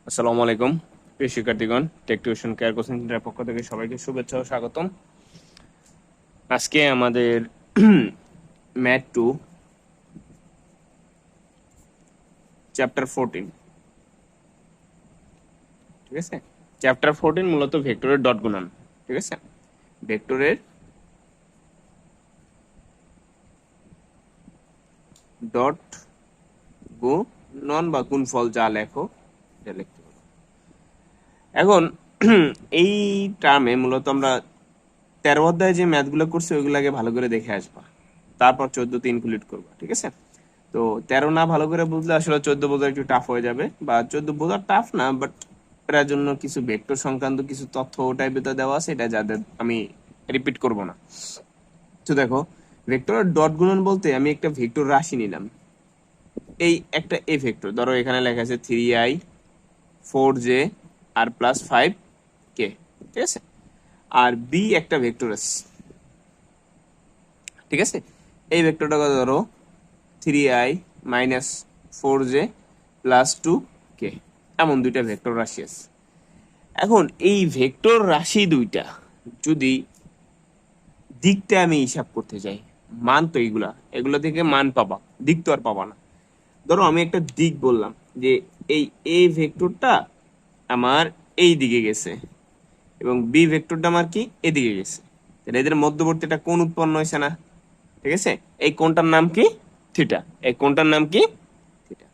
আসসালামু আলাইকুম প্রিয় শিক্ষার্থীগণ, টেক টিউশন কেয়ার কোচিং সেন্টারের পক্ষ থেকে সবাইকে শুভেচ্ছা ও স্বাগতম। আজকে আমাদের ম্যাথ 2 চ্যাপ্টার 14, ঠিক আছে। চ্যাপ্টার 14 মূলত ভেক্টরের ডট গুণন, ঠিক আছে। ভেক্টরের ডট গুণন বা গুণফল যা লেখো এটা লিখতে হবে। এখন এই টার্মে মূলত আমরা 13 অধ্যায়ে যে ম্যাথগুলো করছি ওইগুলো আগে ভালো করে দেখে আসবা, তারপর 14তে ইনক্লুড করবা, ঠিক আছে। তো 13 না ভালো করে বুঝলে আসলে 14 বোঝা একটু টাফ হয়ে যাবে, বা 14 বোঝা টাফ না, বাট এটার জন্য কিছু ভেক্টর সংক্রান্ত কিছু তথ্য ওটাই ভিতরে দেওয়া আছে, এটা যাদের আমি রিপিট করব না। তো দেখো, ভেক্টরের ডট গুণন বলতে আমি একটা ভেক্টর রাশি নিলাম। এই একটা এ ভেক্টর, ধরো এখানে লেখা আছে 3i 4j আর প্লাস 5k, ঠিক আছে। আর বি একটা ভেক্টর আছে, ঠিক আছে। এই ভেক্টরটাকে ধরো 3i minus 4j plus 2k, এমন দুইটা ভেক্টর রাশি আছে। এখন এই ভেক্টর রাশি দুইটা যদি দিকটা আমি হিসাব করতে চাই, মান তো এগুলো থেকে মান পাবা, দিক তো আর পাবা না। ধরো আমি একটা দিক বললাম যে এই এ ভেক্টরটা আমার এই দিকে গেছে এবং বি ভেক্টরটা আমার কি এদিকে গেছে, তাহলে এদের মধ্যবর্তী একটা কোণ উৎপন্ন হয়েছে না, ঠিক আছে। এই কোণটার নাম কি? থিটা। এই কোণটার নাম কি? থিটা।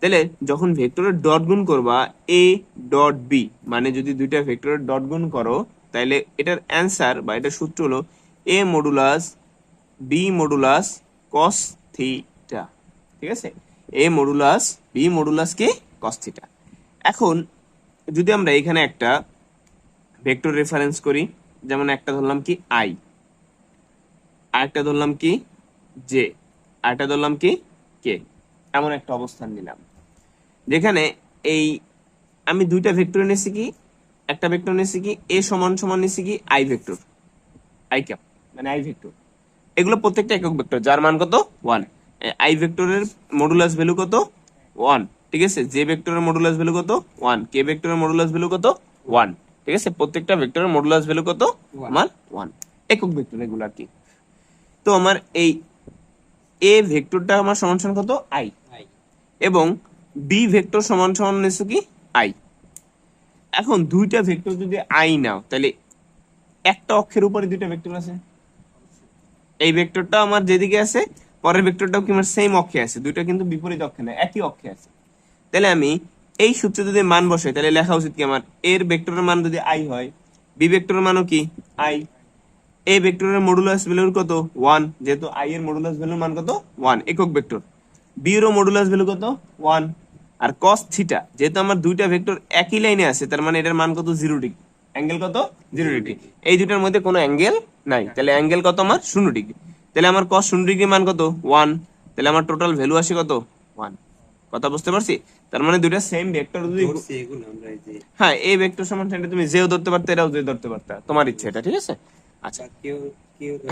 তাহলে যখন ভেক্টরের ডট গুণ করবা এ ডট বি, মানে যদি দুইটা ভেক্টরের ডট গুণ করো, তাহলে এটার অ্যান্সার বা এটার সূত্র হলো A modulus B modulus cos theta, ঠিক আছে। এ মডুলাস বি মডুলাস কি? Cos theta. এখন যদি আমরা এখানে একটা ভেক্টর রেফারেন্স করি, যেমন একটা ধরলাম কি আই, আরেকটা ধরলাম কি জে, আরেকটা ধরলাম কি কে, এমন একটা অবস্থান নিলাম যেখানে এই আমি দুইটা ভেক্টর নিয়েছি কি, একটা ভেক্টর নিয়েছি কি এ সমান সমান নিয়েছি কি আই ভেক্টর, আই ক্যাপ মানে আই ভেক্টর। এগুলো প্রত্যেকটা একক ভেক্টর যার মান কত 1। আই ভেক্টরের মডুলাস ভ্যালু কত 1, ঠিক আছে। জে ভেক্টরের মডুলাস ভ্যালু কত 1, কে ভেক্টরের মডুলাস ভ্যালু কত 1, ঠিক আছে। প্রত্যেকটা ভেক্টরের মডুলাস ভ্যালু কত আমার 1, একক ভেক্টর এগুলো আর কি। তো আমার এই এ ভেক্টরটা আমার সমান সমান কত আই, এবং বি ভেক্টর সমান সমান নিচ্ছে কি আই। এখন দুইটা ভেক্টর যদি আই নাও, তাহলে একটা অক্ষের উপরে দুইটা ভেক্টর আছে। এই ভেক্টরটা আমার যেদিকে আছে, পরের ভেক্টরটাও কি আমার সেম অক্ষে আছে, দুইটা কিন্তু বিপরীত অক্ষে না, একই অক্ষে আছে। তাহলে আমি এই সূত্রে যদি মান বসাই, তাহলে লেখা উচিত কি আমার এর ভেক্টরের মান যদি আই হয়, বি ভেক্টরের মানও কি আই, এ ভেক্টরের মডুলাস ভ্যালু কত 1, যেহেতু আই এর মডুলাস ভ্যালুর মান কত 1 একক ভেক্টর, বি এর মডুলাস ভ্যালু কত 1। আর cos থিটা, যেহেতু আমার দুইটা ভেক্টর একই লাইনে আছে, তার মানে এটার মান কত 0 ডিগ্রি, অ্যাঙ্গেল কত 0 ডিগ্রি। এই দুইটার মধ্যে কোনো অ্যাঙ্গেল নাই, তাহলে অ্যাঙ্গেল কত আমার 0 ডিগ্রি। তাহলে আমার cos 0 ডিগ্রি মান কত 1, তাহলে আমার টোটাল ভ্যালু আসে কত 1। কথা বুঝতে পারছি? তার মানে দুইটা সেম ভেক্টর যদি, হ্যাঁ এই ভেক্টর সমান এটা তুমি যেও ধরতে পারতে, এটাও যে ধরতে পারতে, তোমার ইচ্ছে এটা, ঠিক আছে। আচ্ছা,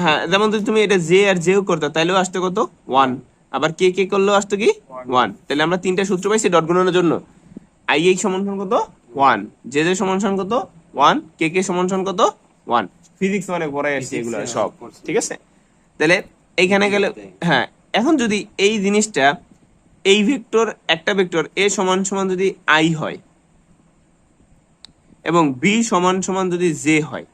হ্যাঁ যেমন যদি তুমি এটা জে আর জেও করতে, তাইলেও আসতে কত 1, আবার কে কে করলেও আসতো কি 1। তাহলে আমরা তিনটা সূত্র পাইছি ডট গুণনের জন্য। আই এই সমান সমান কত 1, জে জে সমান সমান কত 1, কে কে সমান সমান কত 1। ফিজিক্স মানে পড়াই আসছে এগুলো সব, ঠিক আছে। তাহলে এইখানে গেলে, হ্যাঁ এখন যদি এই জিনিসটা এই ভেক্টর একটা ভেক্টর এ সমান সমান যদি আই হয় এবং বি সমান সমান যদি জে হয়,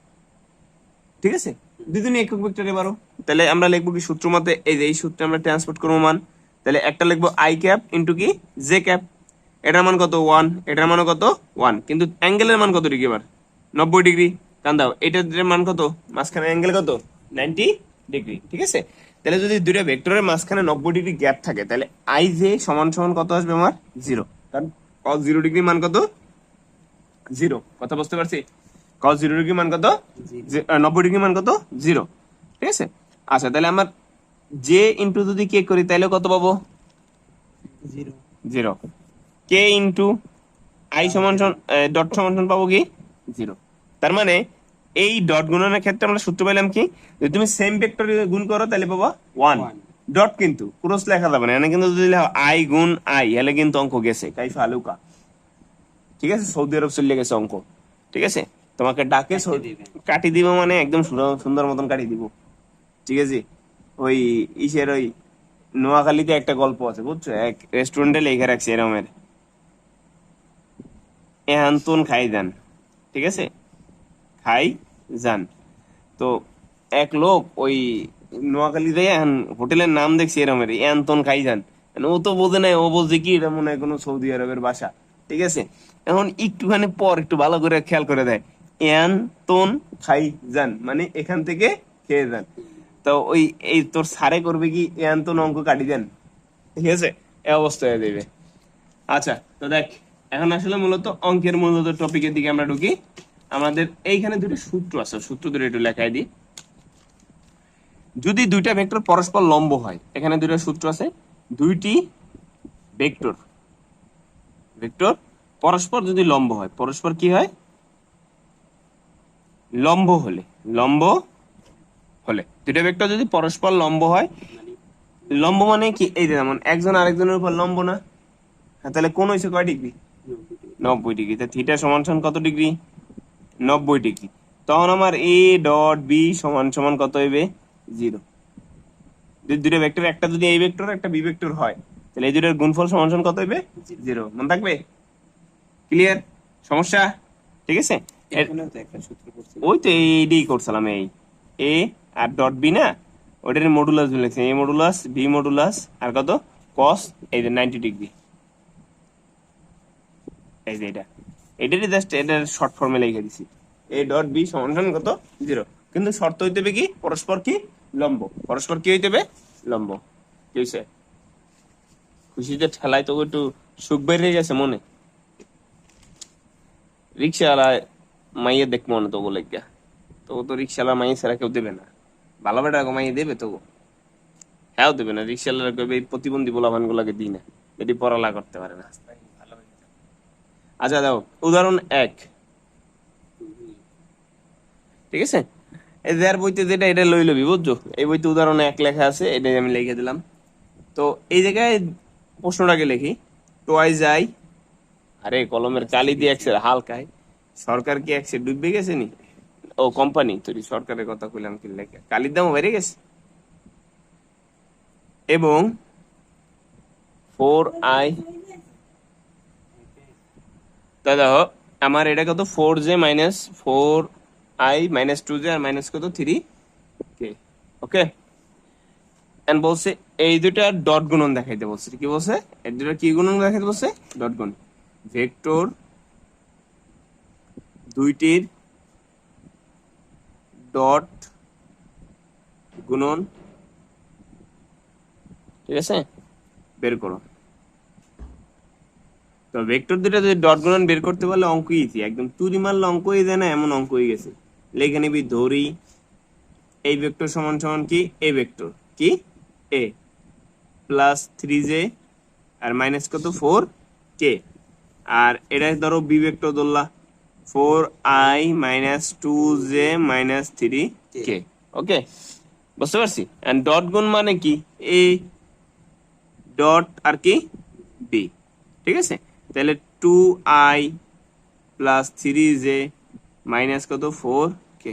ঠিক আছে, দুদিনই একক ভেক্টর এবারও, তাহলে আমরা লিখবো কি সূত্র মতে, এই যে এই সূত্রে আমরা ট্রান্সপোর্ট করবো মান। তাহলে একটা লিখবো আই ক্যাপ ইন্টু কি জে ক্যাপ, এটার মান কত 1, এটার মান কত 1, কিন্তু অ্যাঙ্গেলের মান কত ডিগ্রি এবার 90 ডিগ্রি। কারণ দাও এটার মান কত, মাঝখানে অ্যাঙ্গেল কত 90 ডিগ্রি, ঠিক আছে। তাহলে যদি দুইটা ভেক্টরের মাঝখানে 90 ডিগ্রি গ্যাপ থাকে, তাহলে আই জে সমান সমান কত আসবে আমার 0, কারণ cos 0 ডিগ্রি মান কত 0। কথা বুঝতে পারছি? cos 0 ডিগ্রি মান কত 90 ডিগ্রি মান কত 0, ঠিক আছে। আচ্ছা তাহলে আমার জে ইন্টু যদি কে করি তাহলে কত পাবো 0, কে ইন্টু আই সমান সমান ডট সমান সমান পাবো কি 0। তার মানে এই ডট গুণনের ক্ষেত্রে আমরা সূত্র পেলাম কি, যদি তুমি সেম ভেক্টর গুণ করো তাহলে পাবো 1 ডট, কিন্তু ক্রস লেখা যাবে না, এখানে কিন্তু যদি লেখো আই গুণ আই, হলে কিন্তু অঙ্ক গেছে কাইফা আলুকা। ঠিক আছে, সৌদি আরব চলে গেছে অঙ্ক, ঠিক আছে, তোমাকে ডাকে কাটি দিব, মানে একদম সুন্দর মতন কাটি দিব, ঠিক আছে। ওই ইসের ওই নোয়াখালীতে একটা গল্প আছে বুঝছো, এক রেস্টুরেন্টে লেখা রাখছে এরমের, এহান্তন খাই যান, ঠিক আছে, খাই যান। তো এক লোক ওই নোয়াখালীতে হোটেলের নাম দেখছি এরমের, এহান্তন খাই যান, মানে ও তো বোঝে নাই, ও বলছে কি এটা মনে হয় কোনো সৌদি আরবের ভাষা, ঠিক আছে। এখন একটুখানি পর একটু ভালো করে খেয়াল করে দেয়, এহান্তন খাই যান মানে এখান থেকে খেয়ে যান। তো ওই এই তোর সারে করবে কি এহান্তন অঙ্ক কাটি দেন, ঠিক আছে, এ অবস্থা হয়ে যাবে। আচ্ছা, তো দেখ এখন আসলে মূলত অঙ্কের মূলত টপিকের দিকে আমরা ঢুকি। আমাদের এইখানে দুটো সূত্র আছে, সূত্র দুটো একটু লেখাই দিই। যদি দুইটা ভেক্টর পরস্পর লম্ব হয়, এখানে দুটো সূত্র আছে, দুইটি ভেক্টর ভেক্টর পরস্পর যদি লম্ব হয়, পরস্পর কি হয়, লম্ব হলে, লম্ব হলে দুইটা ভেক্টর যদি পরস্পর লম্ব হয়, লম্ব মানে কি, এই যে যেমন একজন আরেকজনের উপর লম্ব না, হ্যাঁ, তাহলে কোন হয়েছে কয় ডিগ্রি, 90 ডিগ্রি। তা থিটা সমান সমান কত ডিগ্রি, 90 ডিগ্রি। তখন আমার এ ডট বি সমান সমান কত হইবে, 0। যদি দুটো ভেক্টর, একটা যদি এই ভেক্টর একটা বি ভেক্টর হয়, তাহলে এই দুটোর গুণফল সমান সমান কত হইবে, 0। মনে থাকবে, ক্লিয়ার, সমস্যা, ঠিক আছে। ওই তো এইটাই করছিলাম, এই এ আর ডট বি না, ওইটার মডুলাস লিখছি, এ মডুলাস বি মডুলাস আর কত কস, এই যে 90 ডিগ্রি, এই যে এটারই জাস্ট এটার শর্ট ফর্মে লিখে দিছি, এ ডট বি সমান সমান কত, 0। কিন্তু শর্ত হইতে হবে কি, পরস্পর কি লম্ব, পরস্পর কি হইতে হবে, লম্ব। কি হয়েছে, খুশিতে ঠেলায় তো একটু সুখ বের হয়ে গেছে মনে, রিক্সাওয়ালা মাইয়ে দেখ মনে তো বলে গা, তো রিক্সাওয়ালা মাইয়ে ছাড়া কেউ দেবে না, ভালো বেটা মাইয়ে দেবে তো, হ্যাঁ দেবে না, রিক্সাওয়ালা কবে এই প্রতিবন্ধী বলাভান গুলাকে দিই না, এটি পড়ালা করতে পারে না। আচ্ছা দাও উদাহরণ 1, ঠিক আছে, এই যার বইতে যেটা এটা লই লবি বুঝছো, এই বইতে উদাহরণ 1 লেখা আছে, এটাই আমি লিখে দিলাম। তো এই জায়গায় প্রশ্নটাকে লিখি, টোয়াই যাই, আরে কলমের কালি দিয়ে একসের হালকায়, সরকার কি একসে ডুববে গেছে নি, ও কোম্পানি তৈরি, সরকারের কথা কইলাম কি লেখা, কালির দামও বেড়ে গেছে। এবং 4i, তা দেখো আমার এটা কত, 4j minus 4i minus 2j আর মাইনাস কত 3k, ওকে। এন্ড বলছে এই দুটা ডট গুণন দেখাইতে বলছে, কি বলছে, এই দুটা কি গুণন দেখাইতে বলছে, ডট গুণ, ভেক্টর দুইটির ডট গুণন, ঠিক আছে, বের করো। তো ভেক্টর দুটা যদি ডট গুণন বের করতে পারলে অঙ্ক ইজি, একদম তুরি মারলে অঙ্ক হয়ে যায় না, এমন অঙ্ক হয়ে গেছে। লেখে নিবি, ধরি এই ভেক্টর সমান সমান কি, এ ভেক্টর কি, এ প্লাস 3j আর মাইনাস কত 4k, আর এটা ধরো বি ভেক্টর ধরলা 4i minus 2j minus 3k, okay, বুঝতে পারছি। এন্ড ডট গুণ মানে কি, এ ডট আর কি বি, ঠিক আছে। তাহলে 2i প্লাস 3j মাইনাস কত 4k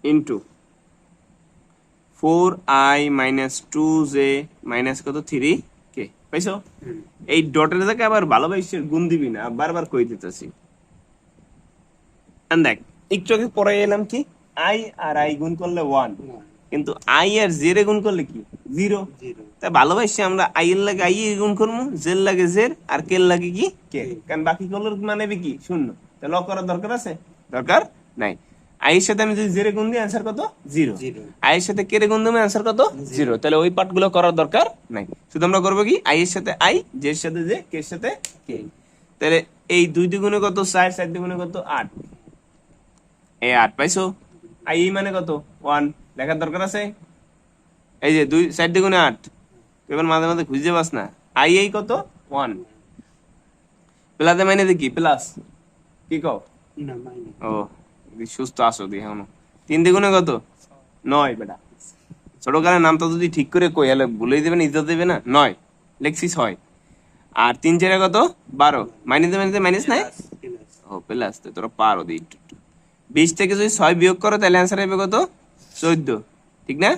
into 4i minus 2j minus কত 3k, পাইছো। এই ডটের জায়গায় আবার ভালোবাসে গুণ দিবি না, বারবার কই দিতেছি। দেখ একটু আগে পরে এলাম কি, i আর i গুণ করলে 1, কিন্তু i আর j রে গুণ করলে কি 0। তাই ভালোবাসি আমরা i এর লাগে i গুণ করবো, j এর লাগে j আর k এর লাগে কি k, কারণ বাকি গুলোর মানে কি 0। তাহলে লক করার দরকার আছে, দরকার নাই। i এর সাথে আমি যদি j রে গুণ দিই অ্যানসার কত 0, i এর সাথে k রে গুণ দিই অ্যানসার কত 0। তাহলে ওই পার্টগুলো করার দরকার নাই, শুধু আমরা করবো কি i এর সাথে i, j এর সাথে j, k এর সাথে k। তাহলে এই 2 দ্বিগুণে কত 4, 4 দ্বিগুণে কত 8, এই 8 পাইছো। i মানে কত 1, লেখার দরকার আছে, এই যে 2 4 দ্বিগুণে 8, এবার মাঝে মাঝে খুঁজে পাস না, i কত 1, প্লাসে মাইনাসে কি প্লাস, কি কও না মাইনাস, ও সুস্থ আসো দি এখনো। 3 দ্বিগুণে কত 9, বেটা ছোট কালের নামটা যদি ঠিক করে কই হলে ভুলেই দেবেন, ইজ্জত দেবে না, 9 লেখছি 6। আর 3 4 কত 12, মাইনাস মাইনাস মাইনাস নাই, ও প্লাস, তো তোরা পারো দি একটু একটু। 20 থেকে যদি 6 বিয়োগ করো তাহলে অ্যান্সার হবে কত 14, ঠিক না?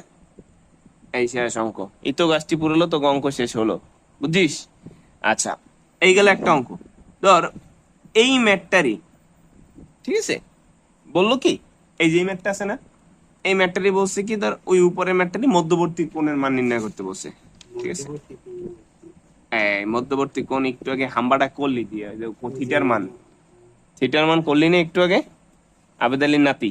এই শেষ অঙ্ক, এই তো গাছটি পুরোলো, তো অঙ্ক শেষ হলো, বুঝছিস? আচ্ছা, এই গেল একটা অঙ্ক। ধর এই ম্যাটটারই, ঠিক আছে, বললো কি এই যে ম্যাটটা আছে না, এই ম্যাটটারই বলছে কি, ধর ওই উপরের ম্যাটটারই মধ্যবর্তী কোণের মান নির্ণয় করতে বলছে, ঠিক আছে? এই মধ্যবর্তী কোণ একটু আগে হাম্বাটা করলি দিয়ে, ওই যে থিটার মান করলি না একটু আগে, আবেদ আলীর নাতি।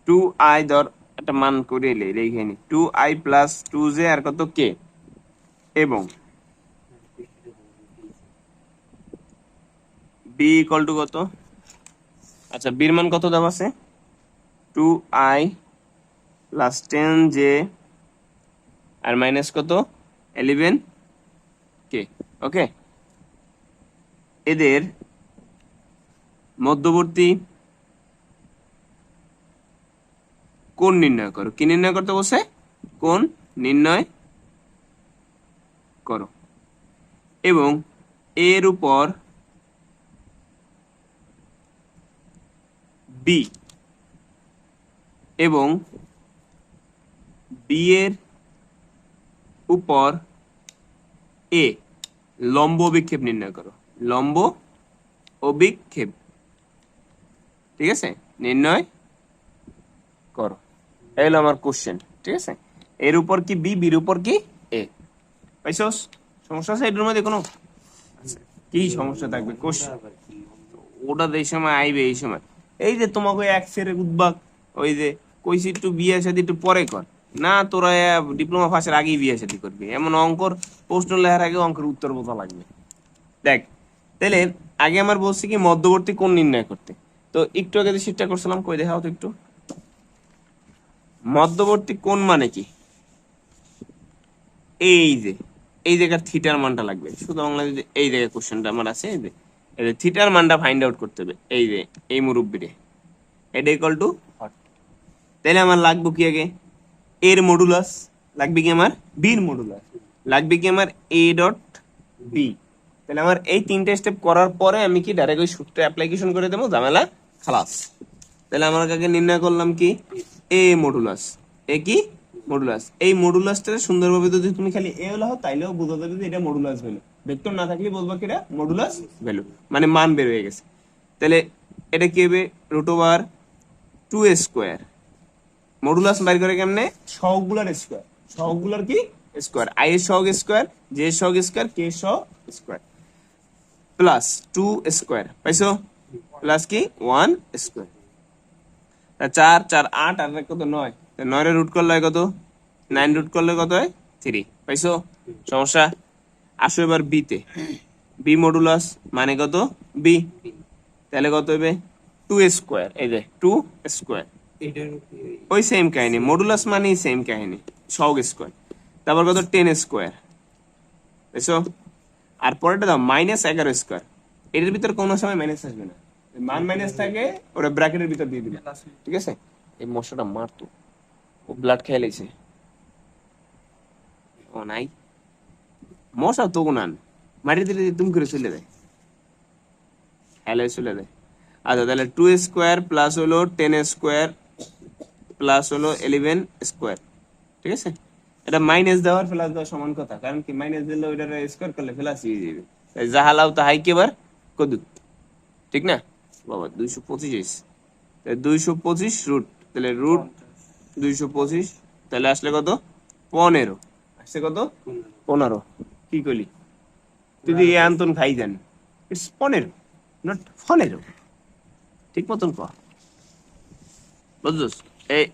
2i ধর একটা মান করে এলে রেখে নি, 2i প্লাস 2j আর কত কে, এবং b ইকুয়াল টু কত, আচ্ছা বির মান কত দেওয়া আছে, 2i প্লাস 10j আর মাইনাস কত 11k, ওকে? এদের মধ্যবর্তী কোণ নির্ণয় করো। কি নির্ণয় করতে বসে? কোণ নির্ণয় করো, এবং এর উপর বি এবং বি এর উপর এ লম্ব অভিক্ষেপ নির্ণয় করো। লম্ব অভিক্ষেপ, ঠিক আছে, নির্ণয় করো। এই হলো আমার কোশ্চেন, ঠিক আছে? এর উপর কি বি, বির উপর কি এ। পাইছস? সমস্যা আছে এটার মধ্যে কোনো? কি সমস্যা থাকবে কোশ্চেন? ওটা এই সময় আইবে, এই সময় এই যে তোমাকে এক সেরে উদ্বাগ, ওই যে কইছি একটু বিয়ে শাদি একটু পরে কর না, তোরা ডিপ্লোমা পাসের আগেই বিয়ে শাদি করবি, এমন অঙ্কর প্রশ্ন লেখার আগে অঙ্কের উত্তর বোঝা লাগবে। দেখ তাহলে আগে আমার বলছি কি মধ্যবর্তী কোণ নির্ণয় করতে, তো একটু আগে যে শীটটা করছিলাম কই দেখাও তো একটু। মধ্যবর্তী কোণ মানে কি, এই যে এই জায়গার থিটার মানটা লাগবে, শুধু বাংলা যে এই জায়গায় কোশ্চেনটা আমার আছে, এই যে থিটার মানটা ফাইন্ড আউট করতে হবে, এই যে এই মুরব্বিরে, এটা ইকুয়াল টু 40। তাহলে আমার লাগবে কি আগে এর মডুলাস, লাগবে কি আমার বির মডুলাস, লাগবে কি আমার এ ডট বি। তাহলে আমার এই তিনটে স্টেপ করার পরে আমি কি ডাইরেক্ট ওই সূত্রে অ্যাপ্লিকেশন করে দেবো, ঝামেলা খালাস। তাহলে আমার আগে নির্ণয় করলাম কি এ মডুলাস, এ কি মডুলাস। এই মডুলাসটা সুন্দরভাবে যদি তুমি খালি এ হলো তাইলেও বোঝা যাবে যে এটা মডুলাস ভ্যালু, ভেক্টর না থাকলে বলবো কি এটা মডুলাস ভ্যালু, মানে মান বের হয়ে গেছে। তাহলে এটা কি হবে root over 2a square, modulus বাইর করে কেমনে, সহগগুলার স্কোয়ার, সহগগুলার কি স্কোয়ার, আই এর সহগ স্কোয়ার, জে এর সহগ স্কোয়ার, কে এর সহগ স্কোয়ার, প্লাস 2 স্কোয়ার, পাইছো? প্লাস কি 1 স্কোয়ার, 4 4 8 আর কত 9, 9 এর রুট করলে কত, 9 রুট করলে কত হয় 3, পাইছো? সমস্যা? আসো এবার বি তে, বি মডুলাস মানে কত বি, তাহলে কত হবে 2 স্কোয়ার, এই যে 2 স্কোয়ার, ওই সেম কাহিনী, মডুলাস মানেই সেম কাহিনী, সহগ স্কোয়ার। তারপর কত 10 স্কোয়ার, বুঝছো? আর পরেরটা দাও -11 স্কোয়ার, এটার ভিতর কোনো সময় মাইনাস আসবে না, মান মাইনাস থাকে ওরা ব্র্যাকেটের ভিতর দিয়ে দিবে, ঠিক আছে? এই মশাটা মারতো, ও ব্লাড খেয়ে লেছে, ও নাই মশা তো গুনান মাটি দিলে তুমি করে চলে দেয়, হ্যালো চলে দেয়। আচ্ছা তাহলে 2 স্কোয়ার প্লাস হলো 10 স্কোয়ার প্লাস হলো 11 স্কোয়ার, ঠিক আছে? এটা মাইনাস দেওয়ার প্লাস দেওয়া সমান কথা, কারণ কি মাইনাস দিলে ওইটা স্কোয়ার করলে প্লাস হয়ে যাবে, তাই যাহালাও তাহাই কেবার কদু, ঠিক না? বাবা 225, তাহলে 225 রুট, তাহলে রুট 225, তাহলে আসলে কত 15, আসছে কত 15, কি করলি তুই যে আন্তন খাই যান, ইটস 15 নট 15, ঠিক মতন ক, বুঝছস? এই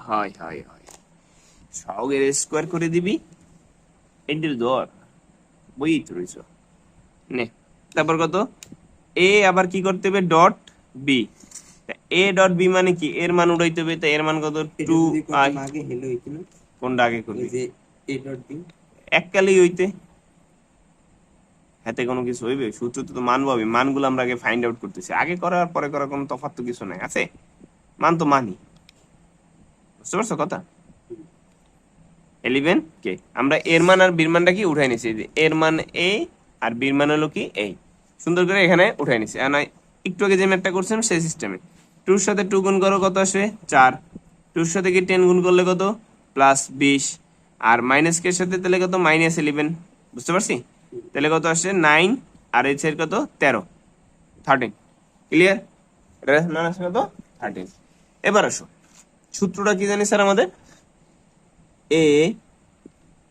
হয় হয় হয়, সহগের স্কোয়ার করে দিবি, এন্টির দর বই তো রইছ নে। তারপর কত এ, আবার কি করতে হবে dot B, A dot B মানে কি এর মান উঠাইতে হবে, তাই এর মান কত 2i, কোনটা আগে করবি এককালেই হইতে, হাতে কোনো কিছু হইবে, সূত্র তো মান পাবি, মানগুলো আমরা আগে ফাইন্ড আউট করতেছি, আগে করার পরে করার কোনো তফাৎ তো কিছু নাই, আছে? মান তো মানি, বুঝতে পারছো কথা? 11 কে আমরা এর মান আর বির মানটা কি উঠাই নিছি, এর মান এ আর বির মান হলো কি এই, সুন্দর করে এখানে উঠাই নিছি। আর একটু আগে যে ম্যাথটা করছিলাম সেই সিস্টেমে 2 সাথে 2 গুণ করো কত আসবে 4, 2 সাথে কি 10 গুণ করলে কত প্লাস 20, আর মাইনাস কে সাথে তাহলে কত মাইনাস 11, বুঝতে পারছি? তাহলে কত আসছে 9 আর এই সাইড কত 13, 13, ক্লিয়ার? এটা মান আসছে কত 13। এবার আসো সূত্রটা কি জানি স্যার আমাদের, এ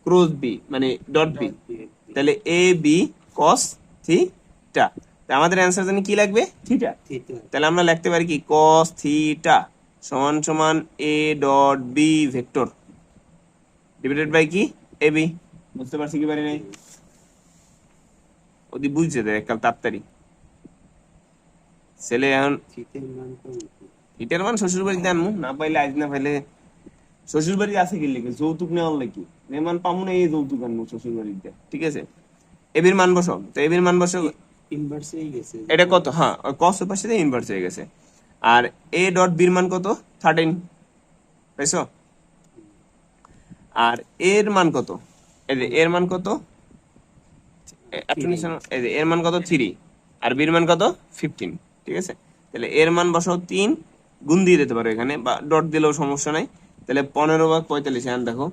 ক্রস বি মানে ডট বি, তাহলে এ বি কস থিটা, আমাদের অ্যান্সার জানি কি লাগবে থিটা, তাহলে আমরা লিখতে পারি কি কস থিটা সমান সমান A dot B vector divided by কি এ বি। বুঝতে পারছি কি পারি নাই? ওদি বুঝছে দেখ কাল তাড়াতাড়ি ছেলে এখন থিটার মান শ্বশুর বাড়িতে আনমু, না পাইলে আজ না পাইলে শ্বশুর বাড়ি আছে কি লিখে যৌতুক নেওয়ার লাগি মেহমান পামু না, এই যৌতুক আনবো শ্বশুর বাড়িতে, ঠিক আছে? এবির মান বসো, তো এবির মান বসো, ইনভার্স হয়ে গেছে এটা কত, হ্যাঁ কস এর পাশে ইনভার্স হয়ে গেছে, আর এ ডট বির মান কত 13, পাইছো? আর এর মান কত, এই যে এর মান কত, এই যে এর মান কত 3 আর বির মান কত 15, ঠিক আছে? তাহলে এর মান বসাও 3, গুণ দিয়ে দিতে পারো এখানে বা ডট দিলেও সমস্যা নাই। তাহলে 15/45, এখন দেখো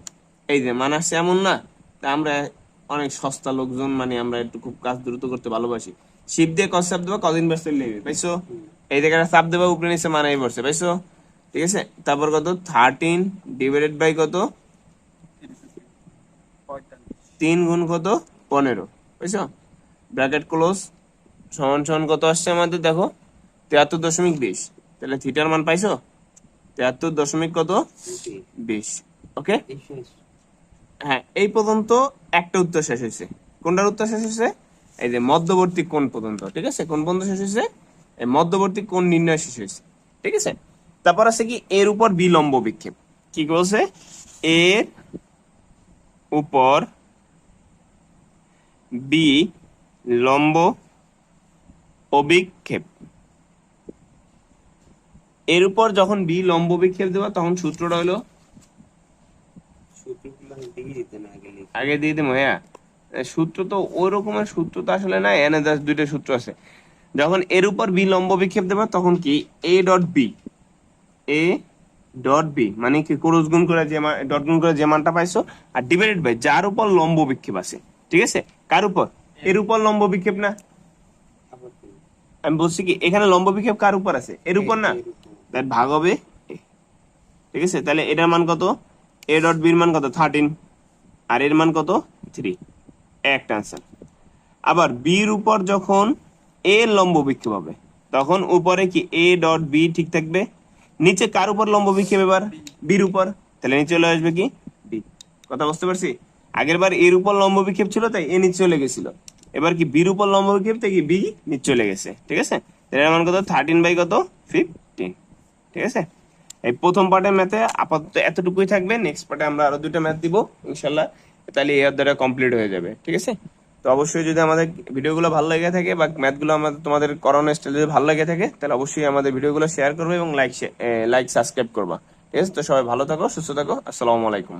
এই যে মান আসছে এমন না, তা আমরা অনেক সস্তা লোকজন, মানে আমরা একটু খুব কাজ দ্রুত করতে ভালোবাসি, শিপ দিয়ে কস চাপ দেবা কজ ইনভার্স লেগে, পাইছো? এই জায়গাটা চাপ দেবা উপরে নিচে মানাই পড়ছে, পাইছো? ঠিক আছে, তারপর কত 13 ডিভাইডেড বাই কত 3 গুণ কত 15, পাইছো? ব্র্যাকেট ক্লোজ সমান সমান কত আসছে আমাদের দেখো 73.20, তাহলে থিটার মান পাইছো 73 কত 20। ওকে, হ্যাঁ এই পর্যন্ত একটা উত্তর শেষ হয়েছে। কোনটার উত্তর শেষ হয়েছে? এই যে মধ্যবর্তী কোণ পর্যন্ত, ঠিক আছে? কোন পর্যন্ত শেষ হয়েছে? এই মধ্যবর্তী কোণ নির্ণয় শেষ হয়েছে, ঠিক আছে? তারপর আছে কি এর উপর বি লম্ব বিক্ষেপ, কি বলছে এর উপর বি লম্ব অভিক্ষেপ, এর উপর যখন বি লম্ব বিক্ষেপ দেবা তখন সূত্রটা হলো আগে দিয়ে দেবো, হ্যাঁ সূত্র তো ওই রকমের সূত্র তো আসলে না, এনে জাস্ট দুইটা সূত্র আছে। যখন এর উপর বি লম্ব বিক্ষেপ দেবা তখন কি A dot B, A dot B মানে কি ক্রস গুণ করে যে ডট গুণ করে যে মানটা পাইছো আর ডিভাইডেড বাই যার উপর লম্ব বিক্ষেপ আছে, ঠিক আছে? কার উপর? এর উপর লম্ব বিক্ষেপ না, আমি বলছি কি এখানে লম্ব বিক্ষেপ কার উপর আছে? এর উপর না, তাই ভাগ হবে এ, ঠিক আছে? তাহলে এটার মান কত, এ ডট বির মান কত 13 আর এর মান কত 3, একটা আনসার। আবার বির উপর যখন এ লম্ব বিক্ষেপ হবে তখন উপরে কি এ ডট বি ঠিক থাকবে, নিচে কার উপর লম্ব বিক্ষেপ এবার বির উপর, তাহলে নিচে চলে আসবে কি বি। কথা বুঝতে পারছি? আগের বার এর উপর লম্ব বিক্ষেপ ছিল তাই এ নিচে চলে গেছিল, এবার কি বির উপর লম্ব বিক্ষেপ তাই কি বি নিচে চলে গেছে, ঠিক আছে? তাহলে এর মান কত 13 বাই কত 15, ঠিক আছে? এই প্রথম পার্টের ম্যাথে আপাতত এতটুকুই থাকবে, নেক্সট পার্টে আমরা আরো দুটো ম্যাথ দিব ইনশাল্লাহ, তাহলে এই অধ্যায়টা কমপ্লিট হয়ে যাবে, ঠিক আছে? তো অবশ্যই যদি আমাদের ভিডিওগুলো ভালো লেগে থাকে বা ম্যাথগুলো আমাদের তোমাদের করানোর স্টাইল যদি ভালো লেগে থাকে তাহলে অবশ্যই আমাদের ভিডিওগুলো শেয়ার করবে এবং লাইক সাবস্ক্রাইব করবা, ঠিক আছে? তো সবাই ভালো থাকো, সুস্থ থাকো, আসসালামু আলাইকুম।